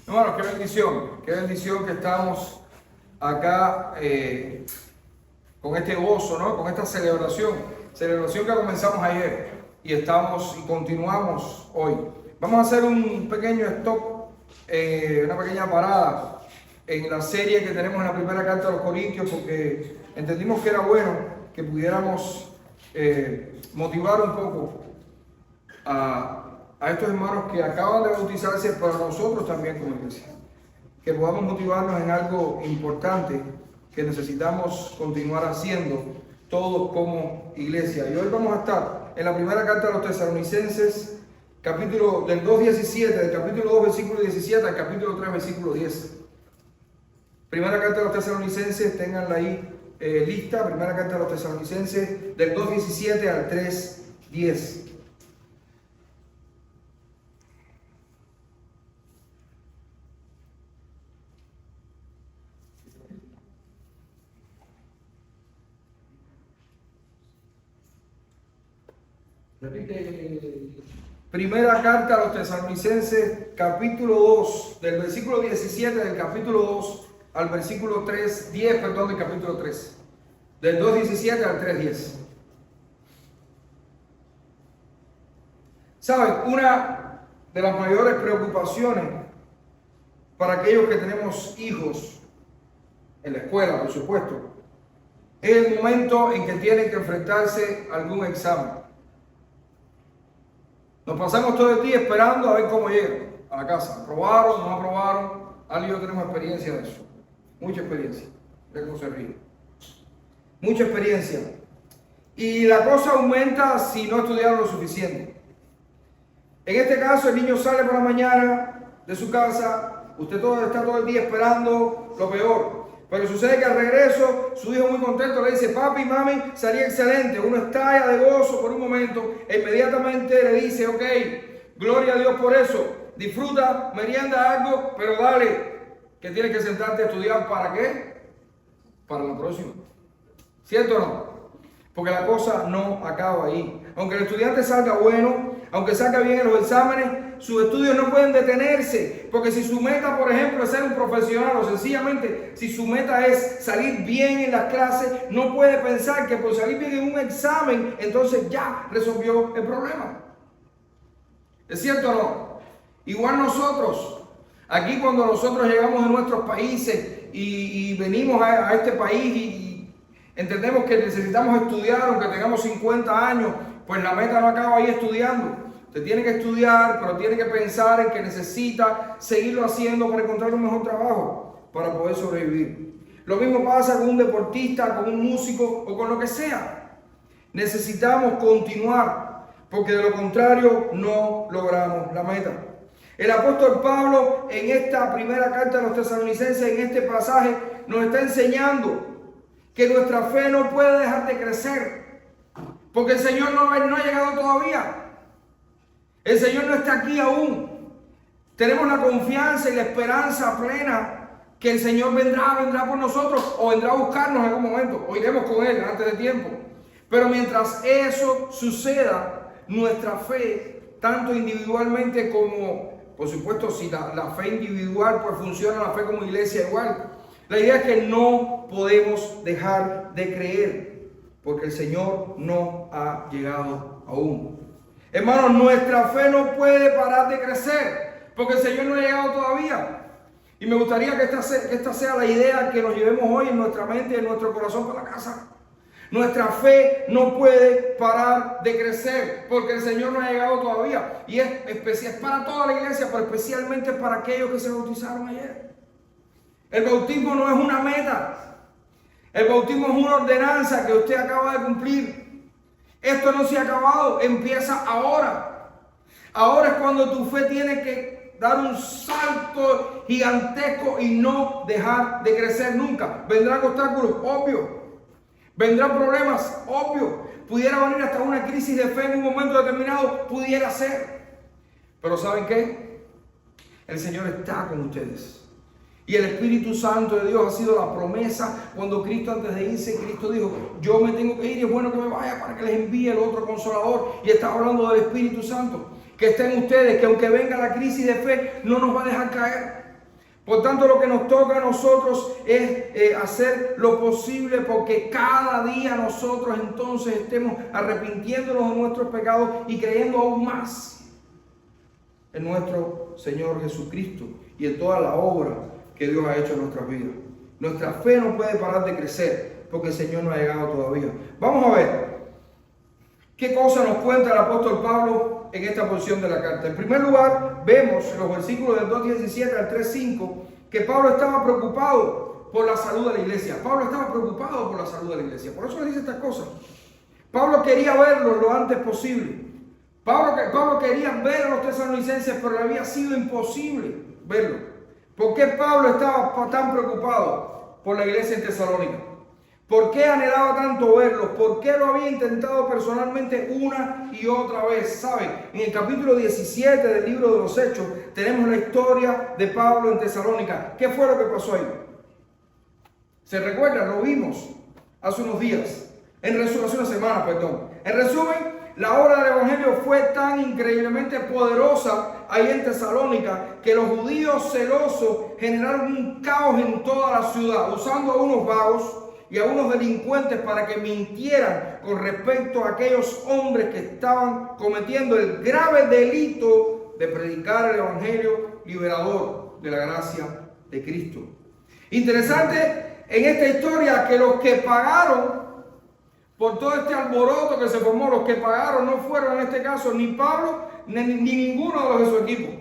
Bueno, qué bendición que estamos acá con este gozo, ¿no? Con esta celebración que comenzamos ayer y continuamos hoy. Vamos a hacer un pequeño stop, una pequeña parada en la serie que tenemos en la primera carta a los Corintios, porque entendimos que era bueno que pudiéramos motivar un poco a estos hermanos que acaban de bautizarse, para nosotros también como iglesia, que podamos motivarnos en algo importante que necesitamos continuar haciendo todos como iglesia. Y hoy vamos a estar en la primera carta a los Tesalonicenses, capítulo del 2:17, del capítulo 2 versículo 17 al capítulo 3 versículo 10. Primera carta a los Tesalonicenses, ténganla ahí lista. Primera carta a los Tesalonicenses, del 2:17 al 3:10. Primera carta a los Tesalonicenses, capítulo 2, del versículo 17 del capítulo 2 al versículo 10, del capítulo 3. Del 2:17 al 3:10. ¿Saben? Una de las mayores preocupaciones para aquellos que tenemos hijos en la escuela, por supuesto, es el momento en que tienen que enfrentarse a algún examen. Nos pasamos todo el día esperando a ver cómo llegan a la casa. ¿Aprobaron? ¿No aprobaron? Ali y yo tenemos experiencia de eso. Mucha experiencia. De cómo se ríe. Mucha experiencia. Y la cosa aumenta si no estudiaron lo suficiente. En este caso, el niño sale por la mañana de su casa. Usted está todo el día esperando lo peor. Pero sucede que al regreso, su hijo muy contento le dice: papi, mami, salí excelente. Uno estalla de gozo por un momento e inmediatamente le dice: ok, gloria a Dios por eso. Disfruta, merienda algo, pero dale, que tienes que sentarte a estudiar. ¿Para qué? Para la próxima. ¿Cierto o no? Porque la cosa no acaba ahí. Aunque el estudiante salga bueno, aunque salga bien en los exámenes, sus estudios no pueden detenerse. Porque si su meta, por ejemplo, es ser un profesional, o sencillamente si su meta es salir bien en las clases, no puede pensar que por salir bien en un examen, entonces ya resolvió el problema. ¿Es cierto o no? Igual nosotros, aquí cuando nosotros llegamos a nuestros países y venimos a este país y entendemos que necesitamos estudiar, aunque tengamos 50 años, pues la meta no acaba ahí estudiando. Usted tiene que estudiar, pero tiene que pensar en que necesita seguirlo haciendo para encontrar un mejor trabajo, para poder sobrevivir. Lo mismo pasa con un deportista, con un músico o con lo que sea. Necesitamos continuar, porque de lo contrario no logramos la meta. El apóstol Pablo, en esta primera carta a los Tesalonicenses, en este pasaje, nos está enseñando que nuestra fe no puede dejar de crecer, porque el Señor no ha llegado todavía. El Señor no está aquí aún. Tenemos la confianza y la esperanza plena que el Señor vendrá por nosotros, o vendrá a buscarnos en algún momento, o iremos con Él antes de tiempo. Pero mientras eso suceda, nuestra fe, tanto individualmente como, por supuesto, si la fe individual pues funciona, la fe como iglesia igual. La idea es que no podemos dejar de creer, porque el Señor no ha llegado aún. Hermanos, nuestra fe no puede parar de crecer, porque el Señor no ha llegado todavía. Y me gustaría que esta sea la idea que nos llevemos hoy en nuestra mente y en nuestro corazón para la casa. Nuestra fe no puede parar de crecer, porque el Señor no ha llegado todavía. Y es para toda la iglesia, pero especialmente para aquellos que se bautizaron ayer. El bautismo no es una meta. El bautismo es una ordenanza que usted acaba de cumplir. Esto no se ha acabado, empieza ahora. Ahora es cuando tu fe tiene que dar un salto gigantesco y no dejar de crecer nunca. Vendrán obstáculos, obvio. Vendrán problemas, obvio. Pudiera venir hasta una crisis de fe en un momento determinado, pudiera ser. Pero ¿saben qué? El Señor está con ustedes. Y el Espíritu Santo de Dios ha sido la promesa. Cuando Cristo, antes de irse, Cristo dijo: yo me tengo que ir y es bueno que me vaya para que les envíe el otro Consolador. Y está hablando del Espíritu Santo, que está en ustedes, que aunque venga la crisis de fe, no nos va a dejar caer. Por tanto, lo que nos toca a nosotros es hacer lo posible porque cada día nosotros entonces estemos arrepintiéndonos de nuestros pecados y creyendo aún más en nuestro Señor Jesucristo y en toda la obra que Dios ha hecho en nuestras vidas. Nuestra fe no puede parar de crecer porque el Señor no ha llegado todavía. Vamos a ver qué cosa nos cuenta el apóstol Pablo en esta porción de la carta. En primer lugar, vemos en los versículos del 2:17 al 3:5 que Pablo estaba preocupado por la salud de la iglesia. Pablo estaba preocupado por la salud de la iglesia. Por eso le dice estas cosas. Pablo quería verlos lo antes posible. Pablo quería ver a los tesalonicenses, pero le había sido imposible verlo. ¿Por qué Pablo estaba tan preocupado por la iglesia en Tesalónica? ¿Por qué anhelaba tanto verlos? ¿Por qué lo había intentado personalmente una y otra vez? ¿Saben? En el capítulo 17 del libro de los Hechos tenemos la historia de Pablo en Tesalónica. ¿Qué fue lo que pasó ahí? ¿Se recuerdan? Lo vimos hace unos días. Hace una semana, perdón. En resumen, la obra del Evangelio fue tan increíblemente poderosa ahí en Tesalónica que los judíos celosos generaron un caos en toda la ciudad, usando a unos vagos y a unos delincuentes para que mintieran con respecto a aquellos hombres que estaban cometiendo el grave delito de predicar el Evangelio liberador de la gracia de Cristo. Interesante en esta historia que los que pagaron por todo este alboroto que se formó, los que pagaron no fueron en este caso ni Pablo ni ninguno de los de su equipo.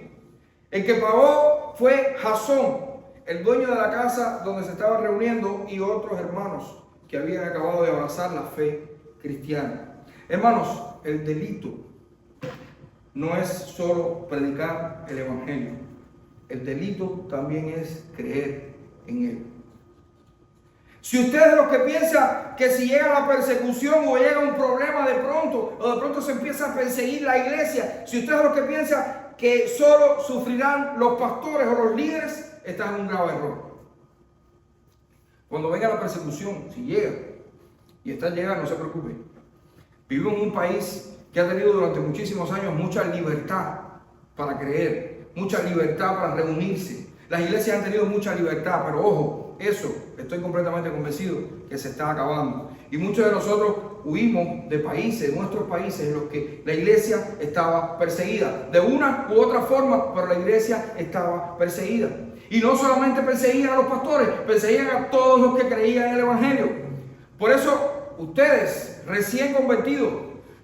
El que pagó fue Jasón, el dueño de la casa donde se estaban reuniendo, y otros hermanos que habían acabado de abrazar la fe cristiana. Hermanos, el delito no es solo predicar el Evangelio. El delito también es creer en él. Si usted es de los que piensa que si llega la persecución o llega un problema de pronto se empieza a perseguir la iglesia, si usted es de los que piensa que solo sufrirán los pastores o los líderes, está en un grave error. Cuando venga la persecución, si llega, y está llegando, no se preocupe. Vivimos en un país que ha tenido durante muchísimos años mucha libertad para creer, mucha libertad para reunirse. Las iglesias han tenido mucha libertad, pero ojo, eso estoy completamente convencido que se está acabando. Y muchos de nosotros huimos de países, de nuestros países, en los que la iglesia estaba perseguida. De una u otra forma, pero la iglesia estaba perseguida. Y no solamente perseguían a los pastores, perseguían a todos los que creían en el Evangelio. Por eso, ustedes, recién convertidos,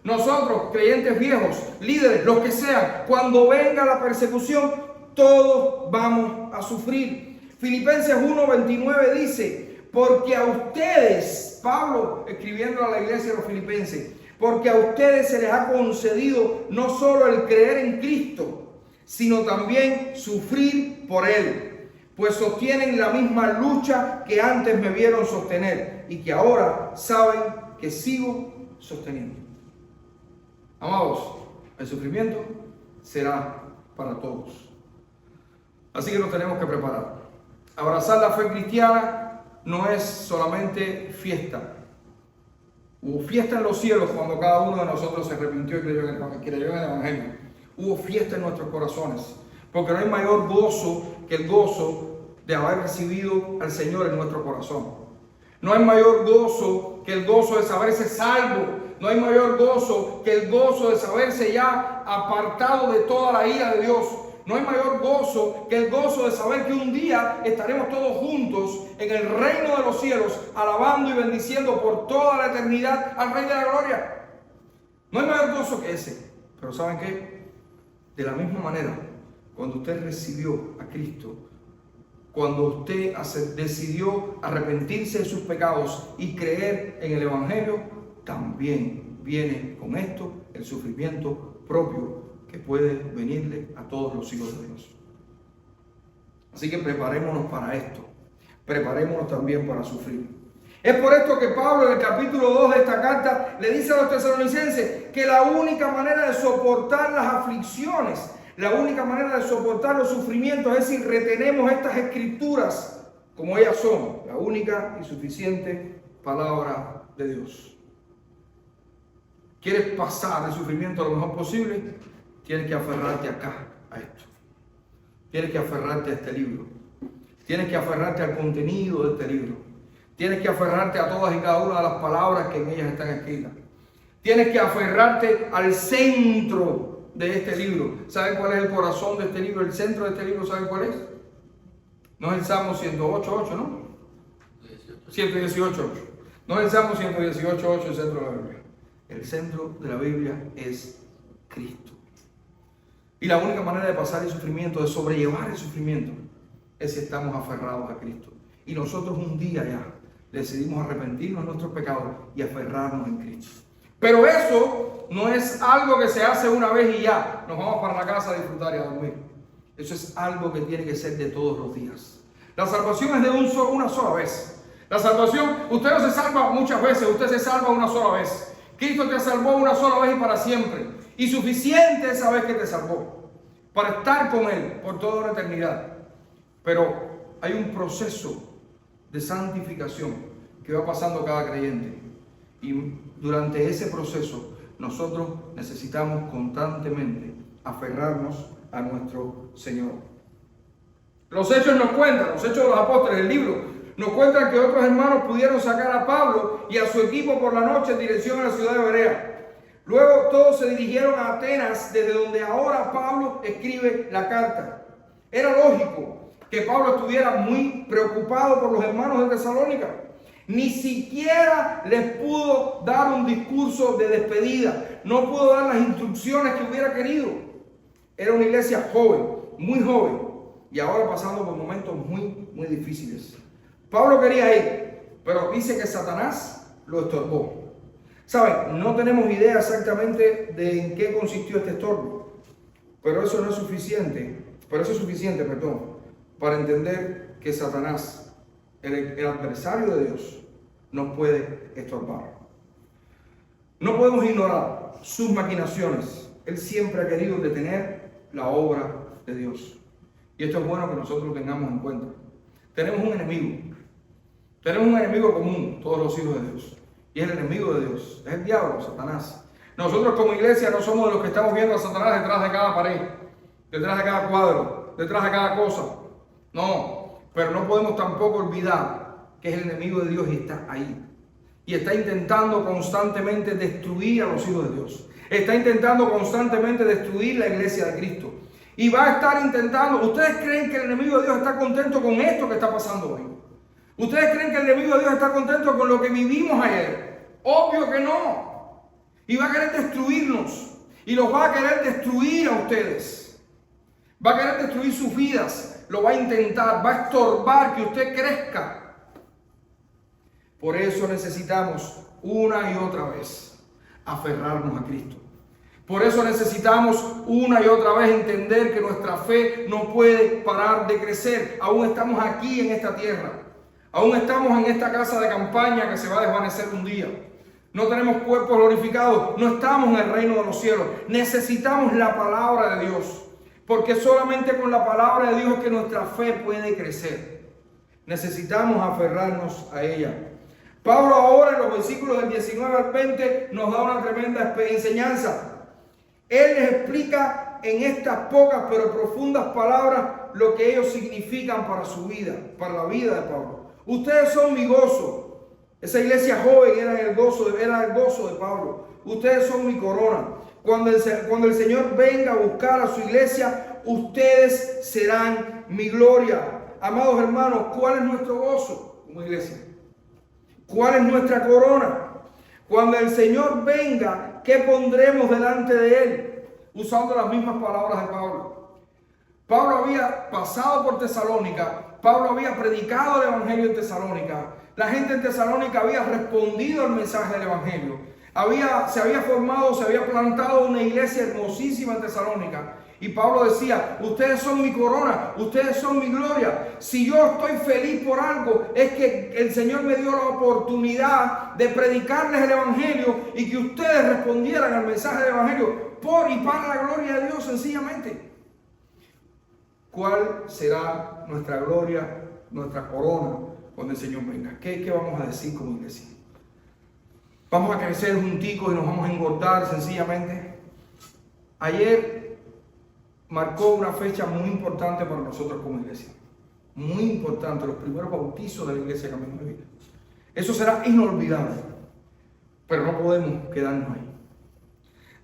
nosotros, creyentes viejos, líderes, los que sean, cuando venga la persecución, todos vamos a sufrir. Filipenses 1:29 dice, porque a ustedes, Pablo escribiendo a la iglesia de los filipenses, porque a ustedes se les ha concedido no solo el creer en Cristo, sino también sufrir por Él, pues sostienen la misma lucha que antes me vieron sostener y que ahora saben que sigo sosteniendo. Amados, el sufrimiento será para todos. Así que nos tenemos que preparar. Abrazar la fe cristiana no es solamente fiesta. Hubo fiesta en los cielos cuando cada uno de nosotros se arrepintió y creyó en el Evangelio. Hubo fiesta en nuestros corazones, porque no hay mayor gozo que el gozo de haber recibido al Señor en nuestro corazón. No hay mayor gozo que el gozo de saberse salvo. No hay mayor gozo que el gozo de saberse ya apartado de toda la ira de Dios. No hay mayor gozo que el gozo de saber que un día estaremos todos juntos en el reino de los cielos, alabando y bendiciendo por toda la eternidad al Rey de la Gloria. No hay mayor gozo que ese. Pero ¿saben qué? De la misma manera, cuando usted recibió a Cristo, cuando usted decidió arrepentirse de sus pecados y creer en el Evangelio, también viene con esto el sufrimiento propio que puede venirle a todos los hijos de Dios. Así que preparémonos para esto. Preparémonos también para sufrir. Es por esto que Pablo en el capítulo 2 de esta carta le dice a los tesalonicenses que la única manera de soportar las aflicciones, la única manera de soportar los sufrimientos es si retenemos estas escrituras como ellas son, la única y suficiente palabra de Dios. ¿Quieres pasar el sufrimiento lo mejor posible? Tienes que aferrarte acá, a esto. Tienes que aferrarte a este libro. Tienes que aferrarte al contenido de este libro. Tienes que aferrarte a todas y cada una de las palabras que en ellas están escritas. Tienes que aferrarte al centro de este libro. ¿Saben cuál es el corazón de este libro? El centro de este libro, ¿saben cuál es? No es el Salmo 108.8, ¿no? 118.8. No es el Salmo 118.8 el centro de la Biblia. El centro de la Biblia es Cristo. Y la única manera de pasar el sufrimiento, de sobrellevar el sufrimiento, es si estamos aferrados a Cristo. Y nosotros un día ya decidimos arrepentirnos de nuestros pecados y aferrarnos en Cristo. Pero eso no es algo que se hace una vez y ya. Nos vamos para la casa a disfrutar y a dormir. Eso es algo que tiene que ser de todos los días. La salvación es de una sola vez. La salvación, usted no se salva muchas veces, usted se salva una sola vez. Cristo te salvó una sola vez y para siempre. Y suficiente esa vez que te salvó para estar con Él por toda una eternidad. Pero hay un proceso de santificación que va pasando cada creyente. Y durante ese proceso nosotros necesitamos constantemente aferrarnos a nuestro Señor. Los hechos nos cuentan, los hechos de los apóstoles, el libro, nos cuentan que otros hermanos pudieron sacar a Pablo y a su equipo por la noche en dirección a la ciudad de Berea. Luego todos se dirigieron a Atenas, desde donde ahora Pablo escribe la carta. Era lógico que Pablo estuviera muy preocupado por los hermanos de Tesalónica. Ni siquiera les pudo dar un discurso de despedida. No pudo dar las instrucciones que hubiera querido. Era una iglesia joven, muy joven, y ahora pasando por momentos muy difíciles. Pablo quería ir, pero dice que Satanás lo estorbó. ¿Saben? No tenemos idea exactamente de en qué consistió este estorbo, pero eso no es suficiente. Pero eso es suficiente, para entender que Satanás, el adversario de Dios, nos puede estorbar. No podemos ignorar sus maquinaciones. Él siempre ha querido detener la obra de Dios. Y esto es bueno que nosotros lo tengamos en cuenta. Tenemos un enemigo. Tenemos un enemigo común, todos los hijos de Dios. Y es el enemigo de Dios. Es el diablo, Satanás. Nosotros como iglesia no somos de los que estamos viendo a Satanás detrás de cada pared, detrás de cada cuadro, detrás de cada cosa. No, pero no podemos tampoco olvidar que es el enemigo de Dios y está ahí. Y está intentando constantemente destruir a los hijos de Dios. Está intentando constantemente destruir la iglesia de Cristo. Y va a estar intentando. ¿Ustedes creen que el enemigo de Dios está contento con esto que está pasando hoy? ¿Ustedes creen que el enemigo de Dios está contento con lo que vivimos ayer? Obvio que no. Y va a querer destruirnos. Y los va a querer destruir a ustedes. Va a querer destruir sus vidas. Lo va a intentar. Va a estorbar que usted crezca. Por eso necesitamos una y otra vez aferrarnos a Cristo. Por eso necesitamos una y otra vez entender que nuestra fe no puede parar de crecer. Aún estamos aquí en esta tierra. Aún estamos en esta casa de campaña que se va a desvanecer un día. No tenemos cuerpos glorificados. No estamos en el reino de los cielos. Necesitamos la palabra de Dios. Porque solamente con la palabra de Dios es que nuestra fe puede crecer. Necesitamos aferrarnos a ella. Pablo ahora en los versículos del 19 al 20 nos da una tremenda enseñanza. Él les explica en estas pocas pero profundas palabras lo que ellos significan para su vida, para la vida de Pablo. Ustedes son mi gozo. Esa iglesia joven era el gozo de Pablo. Ustedes son mi corona. Cuando el Señor venga a buscar a su iglesia, ustedes serán mi gloria. Amados hermanos, ¿cuál es nuestro gozo como iglesia? ¿Cuál es nuestra corona? Cuando el Señor venga, ¿qué pondremos delante de Él? Usando las mismas palabras de Pablo. Pablo había pasado por Tesalónica. Pablo había predicado el Evangelio en Tesalónica. La gente en Tesalónica había respondido al mensaje del Evangelio. Se había formado, se había plantado una iglesia hermosísima en Tesalónica. Y Pablo decía, ustedes son mi corona, ustedes son mi gloria. Si yo estoy feliz por algo, es que el Señor me dio la oportunidad de predicarles el Evangelio y que ustedes respondieran al mensaje del Evangelio por y para la gloria de Dios sencillamente. ¿Cuál será nuestra gloria, nuestra corona cuando el Señor venga? ¿Qué vamos a decir como iglesia? ¿Vamos a crecer junticos y nos vamos a engordar sencillamente? Ayer marcó una fecha muy importante para nosotros como iglesia. muy importante, los primeros bautizos de la iglesia Camino de Vida. Eso será inolvidable, pero no podemos quedarnos ahí.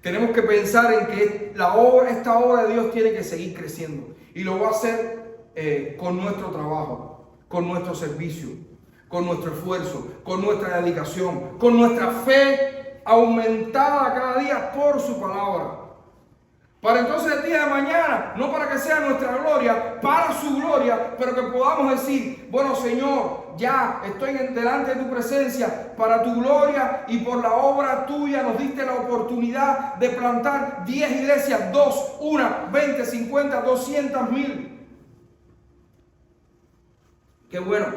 Tenemos que pensar en que esta obra de Dios tiene que seguir creciendo y lo va a hacer con nuestro trabajo, con nuestro servicio, con nuestro esfuerzo, con nuestra dedicación, con nuestra fe aumentada cada día por su palabra. Para entonces el día de mañana, no para que sea nuestra gloria, para su gloria, pero que podamos decir, bueno Señor, ya estoy delante de tu presencia, para tu gloria y por la obra tuya nos diste la oportunidad de plantar 10 iglesias, 2, 1, 20, 50, 200 mil. Qué bueno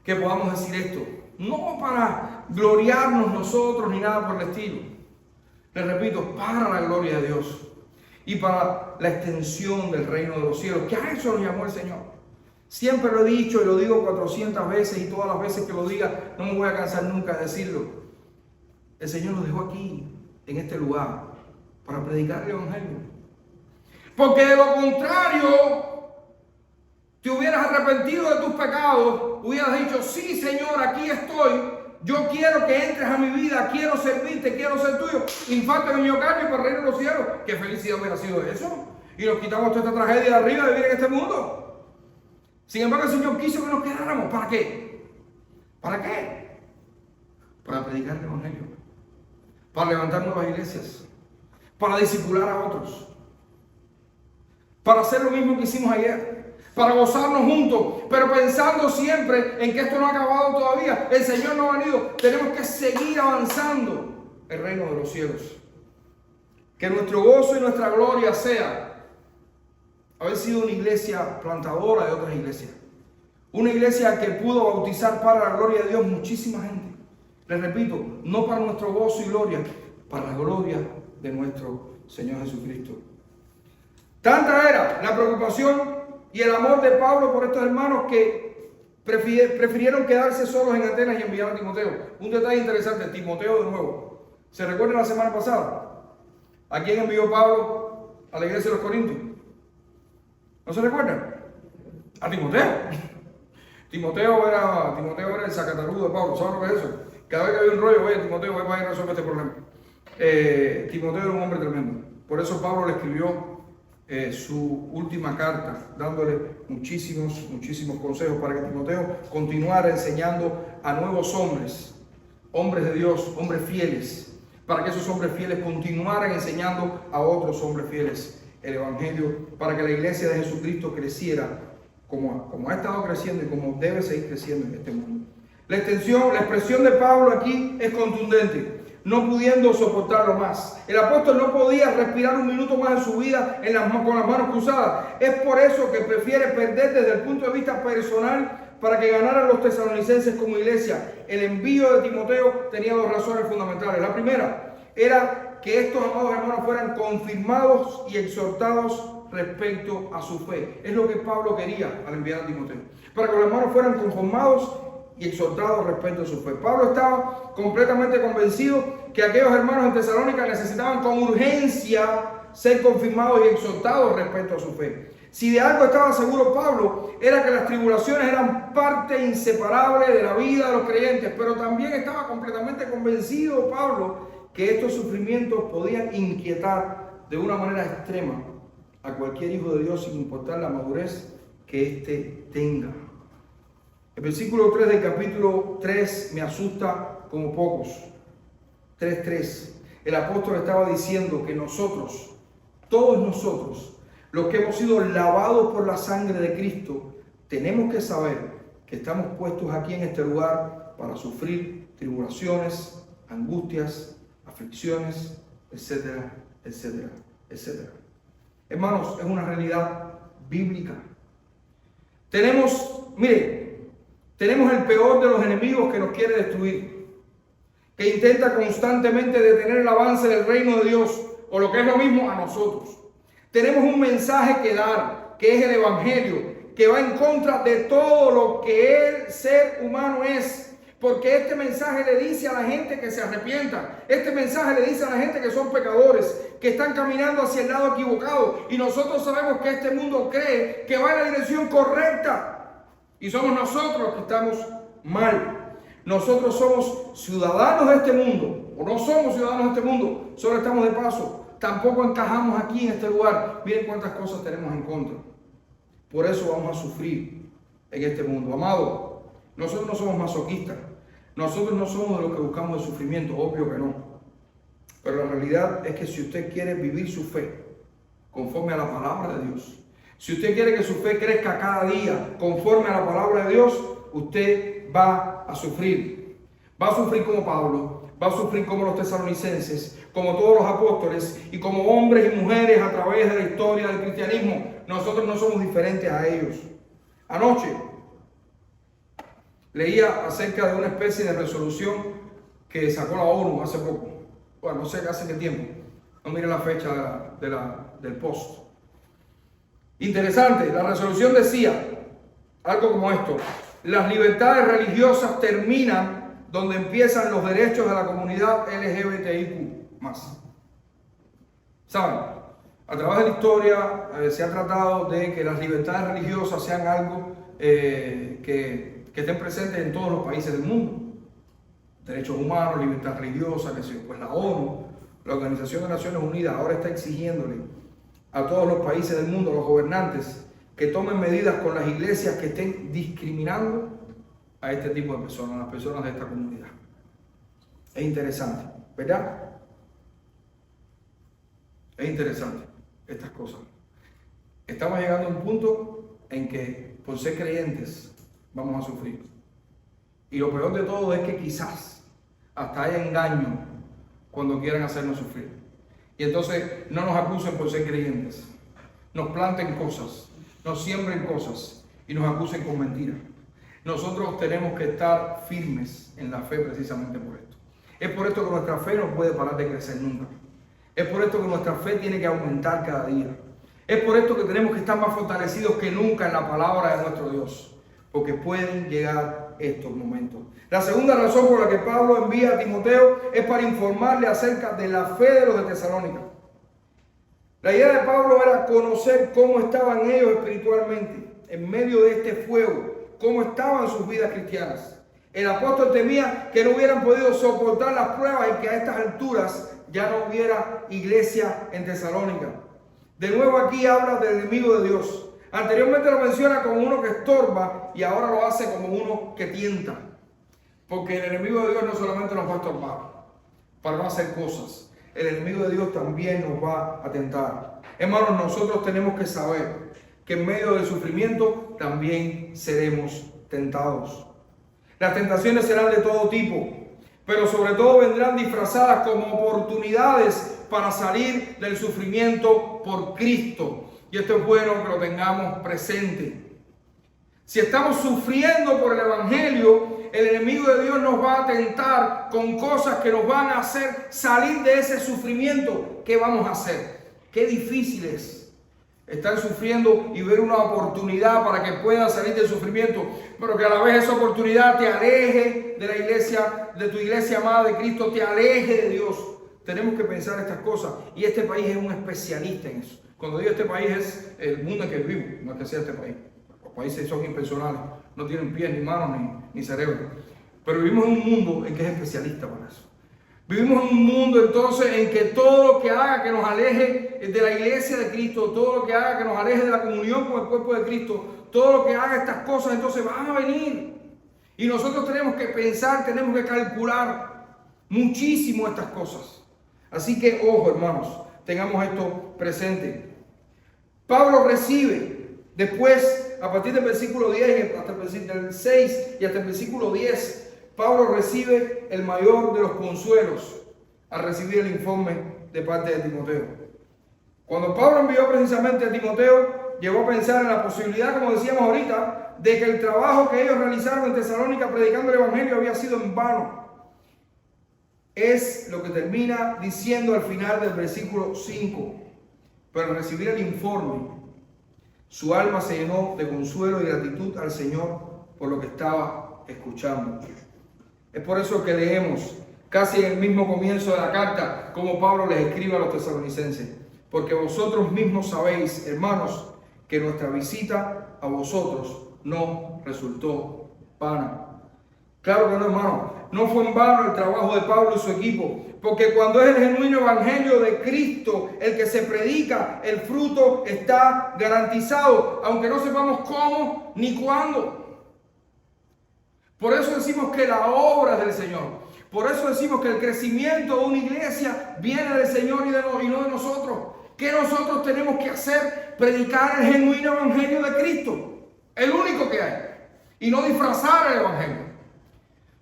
que podamos decir esto, no para gloriarnos nosotros ni nada por el estilo. Les repito, para la gloria de Dios y para la extensión del reino de los cielos, que a eso nos llamó el Señor. Siempre lo he dicho y lo digo 400 veces y todas las veces que lo diga no me voy a cansar nunca de decirlo. El Señor nos dejó aquí, en este lugar, para predicar el Evangelio. Porque de lo contrario, te hubieras arrepentido de tus pecados, hubieras dicho, sí Señor, aquí estoy, yo quiero que entres a mi vida, quiero servirte, quiero ser tuyo, infarto en el miocardio para el reino de los cielos. Qué felicidad hubiera sido eso. Y nos quitamos toda esta tragedia de arriba de vivir en este mundo. Sin embargo, el Señor quiso que nos quedáramos. ¿Para qué? ¿Para qué? Para predicar el Evangelio, para levantar nuevas iglesias, para discipular a otros, para hacer lo mismo que hicimos ayer, para gozarnos juntos, pero pensando siempre en que esto no ha acabado todavía. El Señor no ha venido. Tenemos que seguir avanzando el reino de los cielos. Que nuestro gozo y nuestra gloria sea haber sido una iglesia plantadora de otras iglesias. Una iglesia que pudo bautizar para la gloria de Dios muchísima gente. Les repito, no para nuestro gozo y gloria, para la gloria de nuestro Señor Jesucristo. Tanta era la preocupación y el amor de Pablo por estos hermanos que prefirieron quedarse solos en Atenas y enviar a Timoteo. Un detalle interesante, Timoteo de nuevo. ¿Se recuerdan la semana pasada? ¿A quién envió Pablo a la iglesia de los Corintios? ¿No se recuerdan? A Timoteo. Timoteo era el sacatarudo de Pablo. ¿Saben lo que es eso? Cada vez que había un rollo, oye, Timoteo, va a resolver este problema. Timoteo era un hombre tremendo. Por eso Pablo le escribió su última carta, dándole muchísimos consejos para que Timoteo continuara enseñando a nuevos hombres de Dios, hombres fieles, para que esos hombres fieles continuaran enseñando a otros hombres fieles el Evangelio, para que la iglesia de Jesucristo creciera como ha estado creciendo y como debe seguir creciendo en este mundo. La expresión de Pablo aquí es contundente. No pudiendo soportarlo más. El apóstol no podía respirar un minuto más en su vida con las manos cruzadas. Es por eso que prefiere perder desde el punto de vista personal para que ganaran los tesalonicenses como iglesia. El envío de Timoteo tenía dos razones fundamentales. La primera era que estos amados hermanos fueran confirmados y exhortados respecto a su fe. Es lo que Pablo quería al enviar a Timoteo. Para que los hermanos fueran conformados y exhortados respecto a su fe. Pablo estaba completamente convencido que aquellos hermanos en Tesalónica necesitaban con urgencia ser confirmados y exhortados respecto a su fe. Si de algo estaba seguro Pablo, era que las tribulaciones eran parte inseparable de la vida de los creyentes, pero también estaba completamente convencido Pablo que estos sufrimientos podían inquietar de una manera extrema a cualquier hijo de Dios sin importar la madurez que éste tenga. El versículo 3 del capítulo 3 me asusta como pocos. 3:3. El apóstol estaba diciendo que nosotros, todos nosotros, los que hemos sido lavados por la sangre de Cristo, tenemos que saber que estamos puestos aquí en este lugar para sufrir tribulaciones, angustias, aflicciones, etcétera, etcétera, etcétera. Hermanos, es una realidad bíblica. Tenemos el peor de los enemigos que nos quiere destruir, que intenta constantemente detener el avance del reino de Dios, o lo que es lo mismo, a nosotros. Tenemos un mensaje que dar, que es el Evangelio, que va en contra de todo lo que el ser humano es. Porque este mensaje le dice a la gente que se arrepienta. Este mensaje le dice a la gente que son pecadores, que están caminando hacia el lado equivocado. Y nosotros sabemos que este mundo cree que va en la dirección correcta. Y somos nosotros que estamos mal. Nosotros somos ciudadanos de este mundo. O no somos ciudadanos de este mundo. Solo estamos de paso. Tampoco encajamos aquí en este lugar. Miren cuántas cosas tenemos en contra. Por eso vamos a sufrir en este mundo. Amado, nosotros no somos masoquistas. Nosotros no somos de los que buscamos el sufrimiento, obvio que no. Pero la realidad es que si usted quiere vivir su fe conforme a la palabra de Dios, si usted quiere que su fe crezca cada día conforme a la palabra de Dios, usted va a sufrir. Va a sufrir como Pablo, va a sufrir como los tesalonicenses, como todos los apóstoles y como hombres y mujeres a través de la historia del cristianismo. Nosotros no somos diferentes a ellos. Anoche leía acerca de una especie de resolución que sacó la ONU hace poco. Bueno, no sé hace qué tiempo. No mire la fecha del post. Interesante, la resolución decía algo como esto: las libertades religiosas terminan donde empiezan los derechos de la comunidad LGBTIQ+. ¿Saben? A través de la historia se ha tratado de que las libertades religiosas sean algo que estén presentes en todos los países del mundo. Derechos humanos, libertad religiosa, pues la ONU, la Organización de Naciones Unidas, ahora está exigiéndole a todos los países del mundo, a los gobernantes, que tomen medidas con las iglesias que estén discriminando a este tipo de personas, a las personas de esta comunidad. Es interesante, ¿verdad? Es interesante estas cosas. Estamos llegando a un punto en que por ser creyentes vamos a sufrir. Y lo peor de todo es que quizás hasta haya engaño cuando quieran hacernos sufrir. Y entonces no nos acusen por ser creyentes. Nos planten cosas, nos siembren cosas y nos acusen con mentiras. Nosotros tenemos que estar firmes en la fe precisamente por esto. Es por esto que nuestra fe no puede parar de crecer nunca. Es por esto que nuestra fe tiene que aumentar cada día. Es por esto que tenemos que estar más fortalecidos que nunca en la palabra de nuestro Dios. Porque pueden llegar estos momentos. La segunda razón por la que Pablo envía a Timoteo es para informarle acerca de la fe de los de Tesalónica. La idea de Pablo era conocer cómo estaban ellos espiritualmente, en medio de este fuego, cómo estaban sus vidas cristianas. El apóstol temía que no hubieran podido soportar las pruebas y que a estas alturas ya no hubiera iglesia en Tesalónica. De nuevo aquí habla del enemigo de Dios. Anteriormente lo menciona como uno que estorba y ahora lo hace como uno que tienta. Porque el enemigo de Dios no solamente nos va a estorbar para no hacer cosas. El enemigo de Dios también nos va a tentar. Hermanos, nosotros tenemos que saber que en medio del sufrimiento también seremos tentados. Las tentaciones serán de todo tipo, pero sobre todo vendrán disfrazadas como oportunidades para salir del sufrimiento por Cristo. Y esto es bueno que lo tengamos presente. Si estamos sufriendo por el Evangelio, el enemigo de Dios nos va a tentar con cosas que nos van a hacer salir de ese sufrimiento. ¿Qué vamos a hacer? Qué difícil es estar sufriendo y ver una oportunidad para que puedas salir del sufrimiento, pero que a la vez esa oportunidad te aleje de la iglesia, de tu iglesia amada de Cristo, te aleje de Dios. Tenemos que pensar estas cosas y este país es un especialista en eso. Cuando digo este país es el mundo en que vivimos, no es que sea este país. Los países son impersonales, no tienen pies, ni manos, ni cerebro. Pero vivimos en un mundo en que es especialista para eso. Vivimos en un mundo entonces en que todo lo que haga que nos aleje de la iglesia de Cristo, todo lo que haga que nos aleje de la comunión con el cuerpo de Cristo, todo lo que haga estas cosas entonces van a venir. Y nosotros tenemos que pensar, tenemos que calcular muchísimo estas cosas. Así que ojo, hermanos, tengamos esto presente. Pablo recibe después, a partir del versículo 10, hasta el 6 y hasta el versículo 10, Pablo recibe el mayor de los consuelos al recibir el informe de parte de Timoteo. Cuando Pablo envió precisamente a Timoteo, llegó a pensar en la posibilidad, como decíamos ahorita, de que el trabajo que ellos realizaron en Tesalónica predicando el Evangelio había sido en vano. Es lo que termina diciendo al final del versículo 5. Pero al recibir el informe, su alma se llenó de consuelo y gratitud al Señor por lo que estaba escuchando. Es por eso que leemos casi en el mismo comienzo de la carta como Pablo les escribe a los tesalonicenses. Porque vosotros mismos sabéis, hermanos, que nuestra visita a vosotros no resultó vana. Claro que no, hermano. No fue en vano el trabajo de Pablo y su equipo. Porque cuando es el genuino evangelio de Cristo el que se predica, el fruto está garantizado, aunque no sepamos cómo ni cuándo. Por eso decimos que la obra es del Señor. Por eso decimos que el crecimiento de una iglesia viene del Señor y no de nosotros. ¿Qué nosotros tenemos que hacer? Predicar el genuino evangelio de Cristo. El único que hay. Y no disfrazar el evangelio.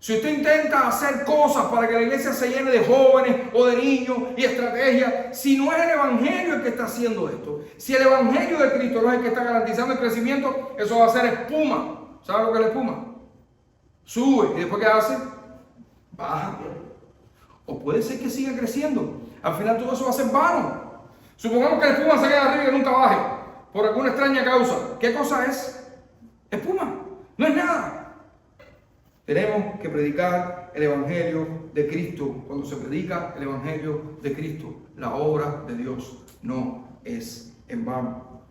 Si usted intenta hacer cosas para que la iglesia se llene de jóvenes o de niños y estrategias, si no es el evangelio el que está haciendo esto, si el evangelio de Cristo no es el que está garantizando el crecimiento, eso va a ser espuma. ¿Sabe lo que es la espuma? Sube y después ¿qué hace? Baja. O puede ser que siga creciendo. Al final todo eso va a ser vano. Supongamos que la espuma se queda arriba y nunca baje por alguna extraña causa. ¿Qué cosa es? Espuma. No es nada. Tenemos que predicar el evangelio de Cristo. Cuando se predica el evangelio de Cristo, la obra de Dios no es en vano.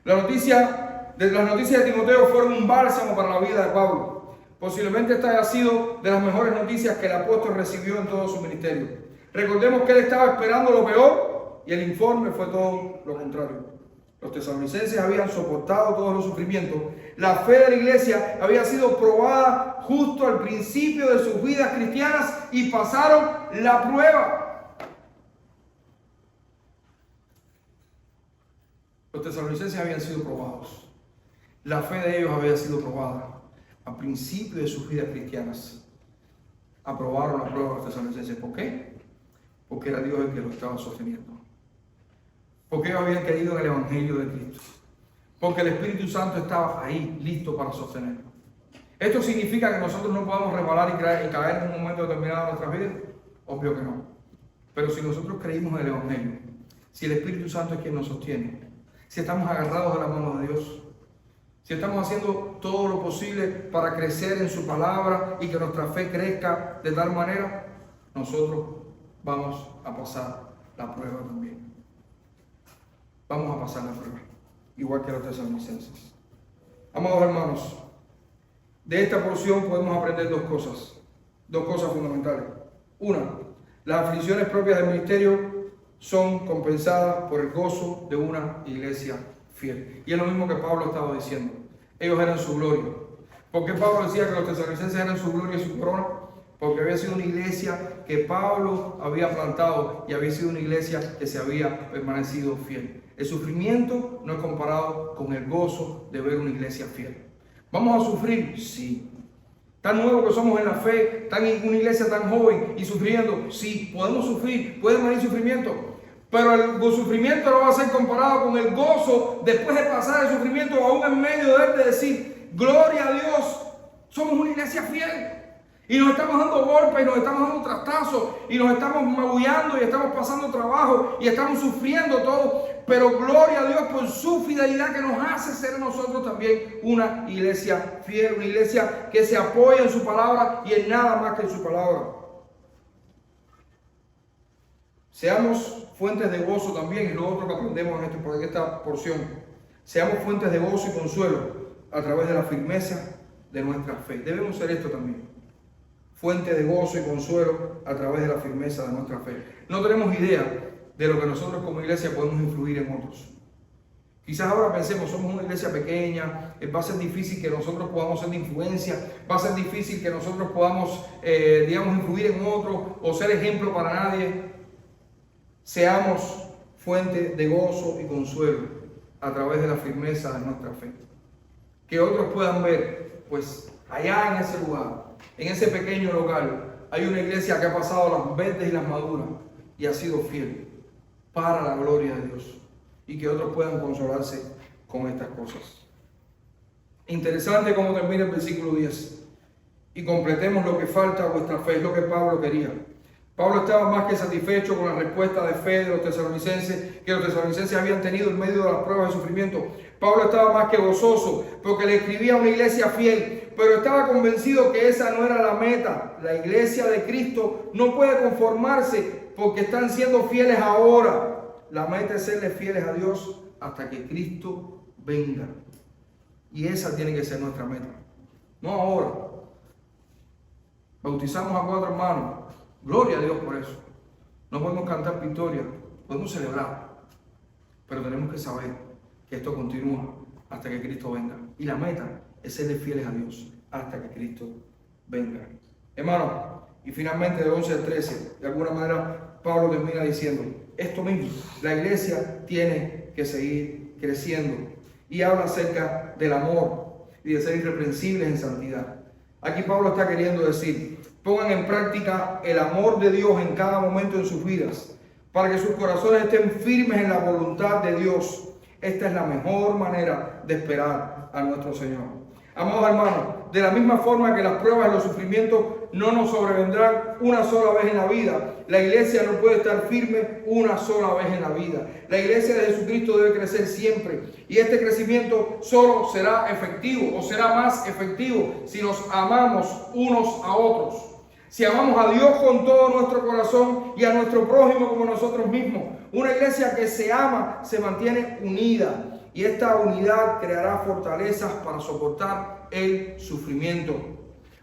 Las noticias de Timoteo fueron un bálsamo para la vida de Pablo. Posiblemente esta haya sido de las mejores noticias que el apóstol recibió en todo su ministerio. Recordemos que él estaba esperando lo peor y el informe fue todo lo contrario. Los tesalonicenses habían soportado todos los sufrimientos. La fe de la iglesia había sido probada justo al principio de sus vidas cristianas y pasaron la prueba. Los tesalonicenses habían sido probados. La fe de ellos había sido probada al principio de sus vidas cristianas. Aprobaron la prueba de los tesalonicenses. ¿Por qué? Porque era Dios el que lo estaba sosteniendo. Porque ellos habían creído en el evangelio de Cristo. Porque el Espíritu Santo estaba ahí, listo para sostenerlo. ¿Esto significa que nosotros no podamos resbalar y caer en un momento determinado de nuestras vidas? Obvio que no. Pero si nosotros creímos en el evangelio, si el Espíritu Santo es quien nos sostiene, si estamos agarrados de la mano de Dios, si estamos haciendo todo lo posible para crecer en su palabra y que nuestra fe crezca de tal manera, nosotros vamos a pasar la prueba también. Vamos a pasar la prueba, igual que los tesalonicenses. Amados hermanos, de esta porción podemos aprender dos cosas fundamentales. Una, las aflicciones propias del ministerio son compensadas por el gozo de una iglesia fiel. Y es lo mismo que Pablo estaba diciendo. Ellos eran su gloria. ¿Por qué Pablo decía que los tesalonicenses eran su gloria y su corona? Porque había sido una iglesia que Pablo había plantado y había sido una iglesia que se había permanecido fiel. El sufrimiento no es comparado con el gozo de ver una iglesia fiel. ¿Vamos a sufrir? Sí. Tan nuevo que somos en la fe, tan en una iglesia tan joven y sufriendo, sí, podemos sufrir, puede venir sufrimiento. Pero el sufrimiento no va a ser comparado con el gozo después de pasar el sufrimiento, aún en medio de él, de decir, gloria a Dios, somos una iglesia fiel. Y nos estamos dando golpes, y nos estamos dando trastazos, y nos estamos magullando, y estamos pasando trabajo, y estamos sufriendo todo. Pero gloria a Dios por su fidelidad que nos hace ser nosotros también una iglesia fiel, una iglesia que se apoya en su palabra y en nada más que en su palabra. Seamos fuentes de gozo también, y lo otro que aprendemos en esta porción. Seamos fuentes de gozo y consuelo a través de la firmeza de nuestra fe. Debemos ser esto también. Fuente de gozo y consuelo a través de la firmeza de nuestra fe. No tenemos idea de lo que nosotros como iglesia podemos influir en otros. Quizás ahora pensemos, somos una iglesia pequeña, va a ser difícil que nosotros podamos ser de influencia, va a ser difícil que nosotros podamos, influir en otros o ser ejemplo para nadie. Seamos fuente de gozo y consuelo a través de la firmeza de nuestra fe. Que otros puedan ver, pues allá en ese lugar, en ese pequeño local, hay una iglesia que ha pasado las verdes y las maduras y ha sido fiel para la gloria de Dios. Y que otros puedan consolarse con estas cosas. Interesante cómo termina el versículo 10. Y completemos lo que falta a vuestra fe, es lo que Pablo quería. Pablo estaba más que satisfecho con la respuesta de fe de los tesalonicenses, que los tesalonicenses habían tenido en medio de las pruebas de sufrimiento. Pablo estaba más que gozoso porque le escribía a una iglesia fiel, pero estaba convencido que esa no era la meta. La iglesia de Cristo no puede conformarse porque están siendo fieles ahora. La meta es serle fieles a Dios hasta que Cristo venga. Y esa tiene que ser nuestra meta. No ahora. Bautizamos a 4 hermanos. Gloria a Dios por eso. No podemos cantar victoria, podemos celebrar. Pero tenemos que saber que esto continúa hasta que Cristo venga. Y la meta es serle fieles a Dios hasta que Cristo venga. Hermano, y finalmente de 11 al 13, de alguna manera Pablo termina diciendo esto mismo: la iglesia tiene que seguir creciendo. Y habla acerca del amor y de ser irreprensibles en santidad. Aquí Pablo está queriendo decir: pongan en práctica el amor de Dios en cada momento de sus vidas, para que sus corazones estén firmes en la voluntad de Dios. Esta es la mejor manera de esperar a nuestro Señor. Amados hermanos, de la misma forma que las pruebas y los sufrimientos no nos sobrevendrán una sola vez en la vida, la iglesia no puede estar firme una sola vez en la vida. La iglesia de Jesucristo debe crecer siempre, y este crecimiento solo será efectivo, o será más efectivo, si nos amamos unos a otros. Si amamos a Dios con todo nuestro corazón y a nuestro prójimo como nosotros mismos. Una iglesia que se ama se mantiene unida, y esta unidad creará fortalezas para soportar el sufrimiento.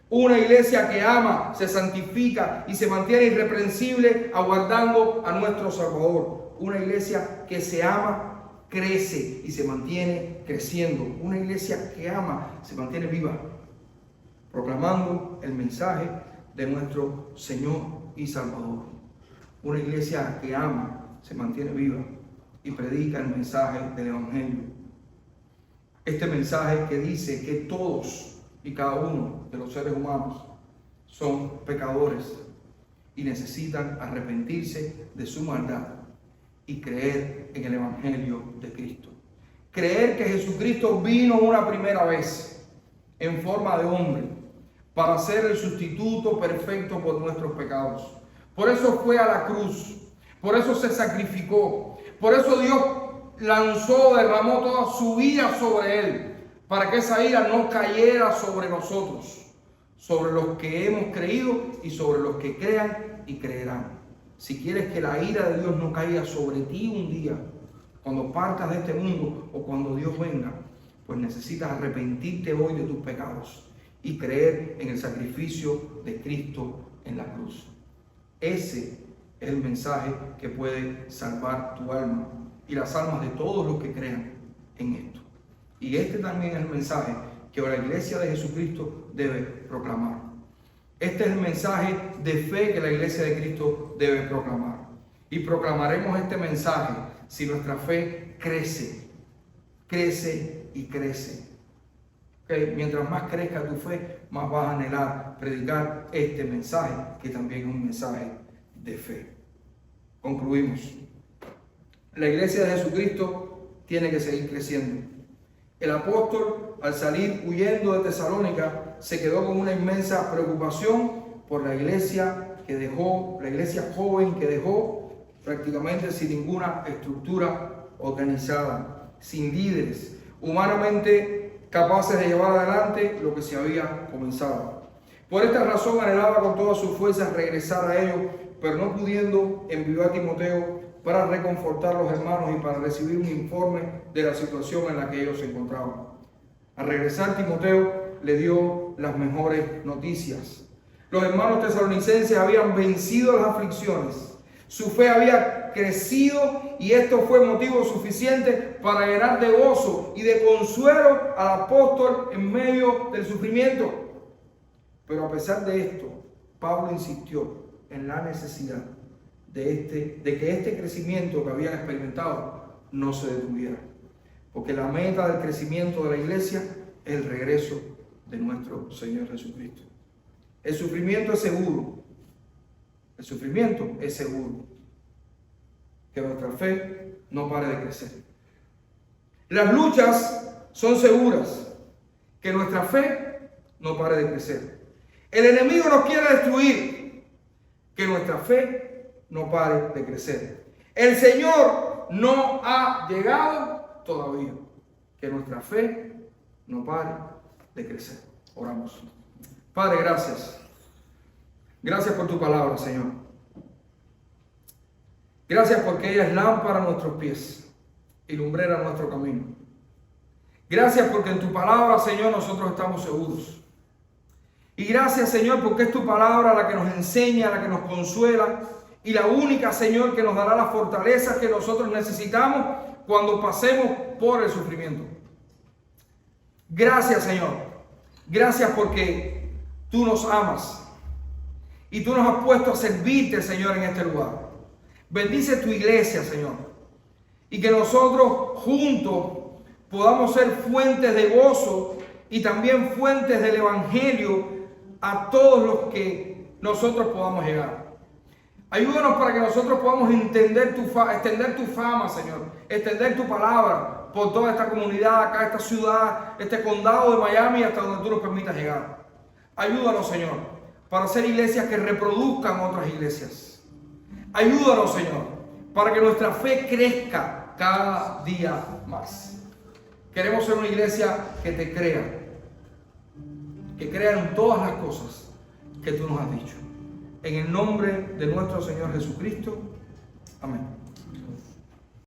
Una iglesia que ama se santifica y se mantiene irreprensible aguardando a nuestro Salvador. Una iglesia que se ama crece y se mantiene creciendo. Una iglesia que ama se mantiene viva, proclamando el mensaje de nuestro Señor y Salvador. Una iglesia que ama se mantiene viva y predica el mensaje del Evangelio. Este mensaje que dice que todos y cada uno de los seres humanos son pecadores y necesitan arrepentirse de su maldad y creer en el Evangelio de Cristo. Creer que Jesucristo vino una primera vez en forma de hombre para ser el sustituto perfecto por nuestros pecados. Por eso fue a la cruz, por eso se sacrificó, por eso Dios derramó toda su ira sobre él, para que esa ira no cayera sobre nosotros, sobre los que hemos creído y sobre los que crean y creerán. Si quieres que la ira de Dios no caiga sobre ti un día, cuando partas de este mundo o cuando Dios venga, pues necesitas arrepentirte hoy de tus pecados y creer en el sacrificio de Cristo en la cruz. Ese es el mensaje que puede salvar tu alma y las almas de todos los que crean en esto. Y este también es el mensaje que la iglesia de Jesucristo debe proclamar. Este es el mensaje de fe que la iglesia de Cristo debe proclamar. Y proclamaremos este mensaje si nuestra fe crece, crece y crece. ¿Okay? Mientras más crezca tu fe, más vas a anhelar predicar este mensaje, que también es un mensaje de fe. Concluimos. La iglesia de Jesucristo tiene que seguir creciendo. El apóstol, al salir huyendo de Tesalónica, se quedó con una inmensa preocupación por la iglesia que dejó, la iglesia joven que dejó, prácticamente sin ninguna estructura organizada, sin líderes humanamente capaces de llevar adelante lo que se había comenzado. Por esta razón anhelaba con todas sus fuerzas regresar a ellos, pero no pudiendo, envió a Timoteo para reconfortar a los hermanos y para recibir un informe de la situación en la que ellos se encontraban. Al regresar, Timoteo le dio las mejores noticias. Los hermanos tesalonicenses habían vencido las aflicciones, su fe había crecido y esto fue motivo suficiente para llenar de gozo y de consuelo al apóstol en medio del sufrimiento. Pero a pesar de esto, Pablo insistió en la necesidad de que este crecimiento que habían experimentado no se detuviera. Porque la meta del crecimiento de la iglesia es el regreso de nuestro Señor Jesucristo. El sufrimiento es seguro. El sufrimiento es seguro. Que nuestra fe no pare de crecer. Las luchas son seguras. Que nuestra fe no pare de crecer. El enemigo nos quiere destruir. Que nuestra fe no pare de crecer. El Señor no ha llegado todavía. que nuestra fe no pare de crecer. Oramos. Padre, gracias. Gracias por tu palabra, Señor. Gracias porque ella es lámpara a nuestros pies y lumbrera a nuestro camino. Gracias porque en tu palabra, Señor, nosotros estamos seguros. Y gracias, Señor, porque es tu palabra la que nos enseña, la que nos consuela y la única, Señor, que nos dará la fortaleza que nosotros necesitamos cuando pasemos por el sufrimiento. Gracias, Señor. Gracias porque tú nos amas y tú nos has puesto a servirte, Señor, en este lugar. Bendice tu iglesia, Señor, y que nosotros juntos podamos ser fuentes de gozo y también fuentes del evangelio a todos los que nosotros podamos llegar. Ayúdanos para que nosotros podamos extender tu fama, Señor, extender tu palabra por toda esta comunidad, acá, esta ciudad, este condado de Miami, hasta donde tú nos permitas llegar. Ayúdanos, Señor, para ser iglesias que reproduzcan otras iglesias. Ayúdanos, Señor, para que nuestra fe crezca cada día más. Queremos ser una iglesia que te crea, que crea en todas las cosas que tú nos has dicho. En el nombre de nuestro Señor Jesucristo. Amén.